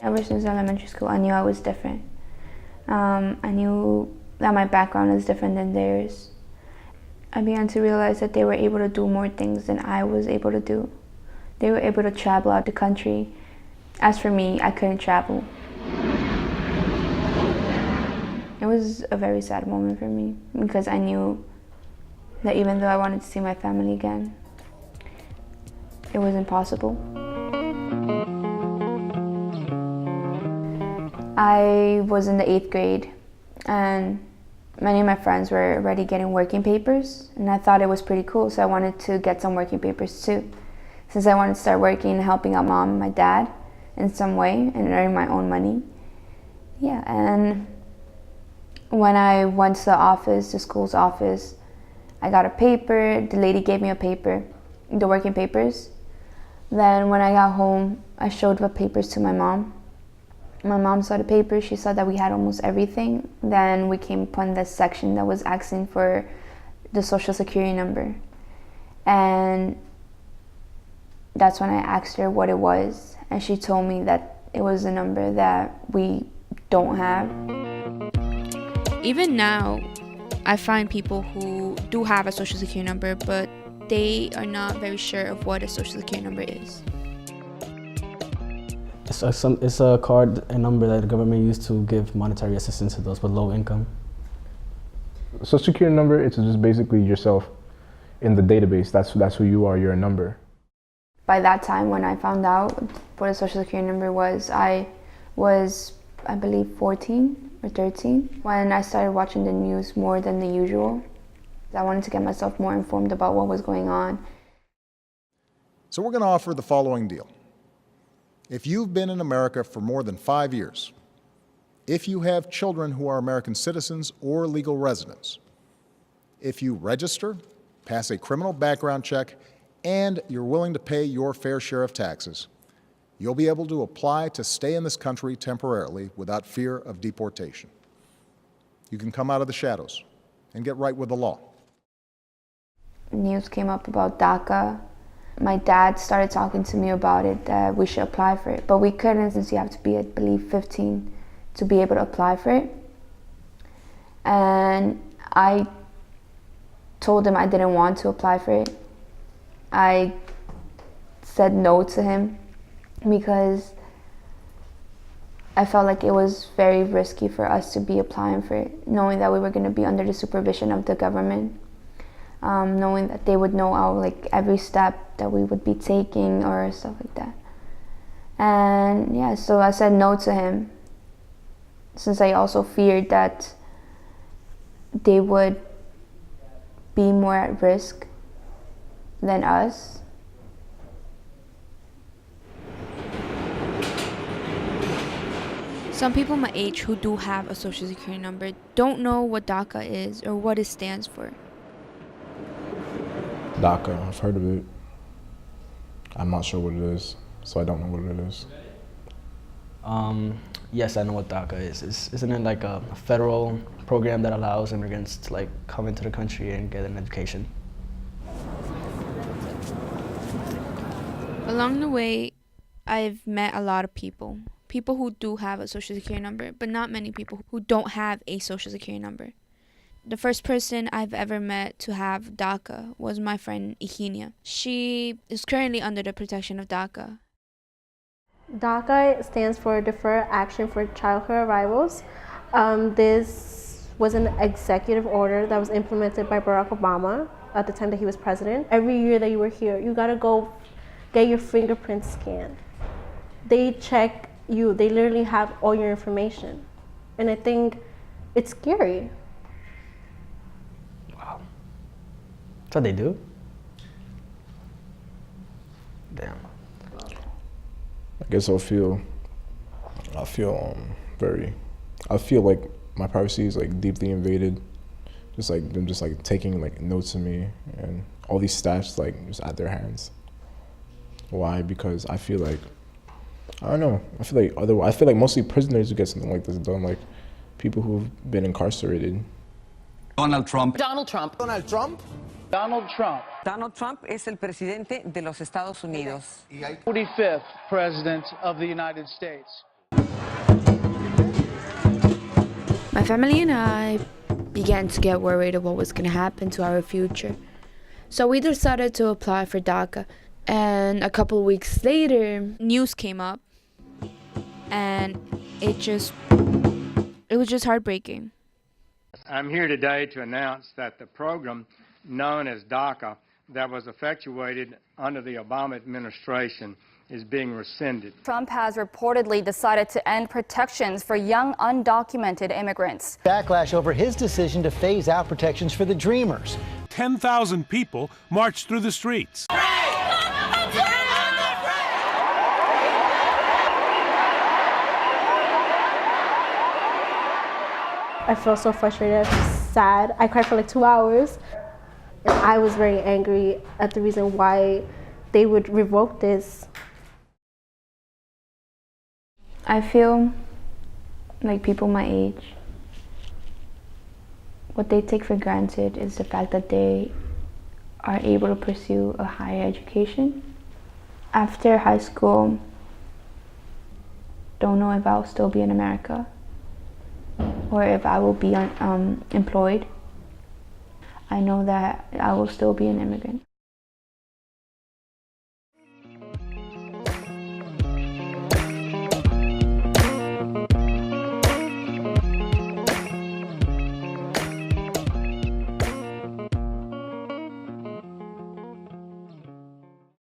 Ever since elementary school, I knew I was different. I knew that my background is different than theirs. I began to realize that they were able to do more things than I was able to do. They were able to travel out the country. As for me, I couldn't travel. It was a very sad moment for me because I knew that even though I wanted to see my family again, it was impossible. I was in the 8th grade and many of my friends were already getting working papers and I thought it was pretty cool, so I wanted to get some working papers too. Since I wanted to start working and helping out mom and my dad in some way and earning my own money. Yeah, and when I went to the office, the school's office, I got a paper, the lady gave me a paper, the working papers. Then when I got home, I showed the papers to my mom. My mom saw the paper, she saw that we had almost everything. Then we came upon this section that was asking for the social security number. And that's when I asked her what it was. And she told me that it was a number that we don't have. Even now, I find people who do have a social security number, but they are not very sure of what a social security number is. It's a card, a number that the government used to give monetary assistance to those with low income. Social security number, it's just basically yourself in the database. That's who you are, you're a number. By that time, when I found out what a social security number was, I believe 14 or 13 when I started watching the news more than the usual. I wanted to get myself more informed about what was going on. So we're going to offer the following deal. If you've been in America for more than 5 years, if you have children who are American citizens or legal residents, if you register, pass a criminal background check, and you're willing to pay your fair share of taxes, you'll be able to apply to stay in this country temporarily without fear of deportation. You can come out of the shadows and get right with the law. News came up about DACA. My dad started talking to me about it, that we should apply for it, but we couldn't since you have to be, I believe, 15 to be able to apply for it. And I told him I didn't want to apply for it. I said no to him because I felt like it was very risky for us to be applying for it, knowing that we were going to be under the supervision of the government, knowing that they would know our, like, every step that we would be taking or stuff like that. And yeah, so I said no to him, since I also feared that they would be more at risk than us. Some people my age who do have a social security number don't know what DACA is or what it stands for. DACA, I've heard of it. I'm not sure what it is, so I don't know what it is. Yes, I know what DACA is. Isn't it like a federal program that allows immigrants to like come into the country and get an education? Along the way, I've met a lot of people who do have a social security number, but not many people who don't have a social security number. The first person I've ever met to have DACA was my friend Eugenia. She is currently under the protection of DACA. DACA stands for Deferred Action for Childhood Arrivals. This was an executive order that was implemented by Barack Obama at the time that he was president. Every year that you were here, you gotta go get your fingerprints scanned. They check you, they literally have all your information. And I think it's scary. Wow. That's what they do? Damn. I guess I feel like my privacy is like deeply invaded. Just like them just like taking like notes of me and all these stats like just at their hands. Why? Because I feel like, I don't know, I feel like mostly prisoners who get something like this done, like people who've been incarcerated. Donald Trump. Donald Trump. Donald Trump. Donald Trump. Donald Trump es el presidente de los Estados Unidos. 45th President of the United States. My family and I began to get worried of what was going to happen to our future. So we decided to apply for DACA. And a couple of weeks later, news came up. And it was just heartbreaking. I'm here today to announce that the program known as DACA that was effectuated under the Obama administration is being rescinded. Trump has reportedly decided to end protections for young undocumented immigrants. Backlash over his decision to phase out protections for the Dreamers. 10,000 people marched through the streets. I felt so frustrated, sad. I cried for like 2 hours. And I was very angry at the reason why they would revoke this. I feel like people my age, what they take for granted is the fact that they are able to pursue a higher education. After high school, don't know if I'll still be in America or if I will be employed. I know that I will still be an immigrant.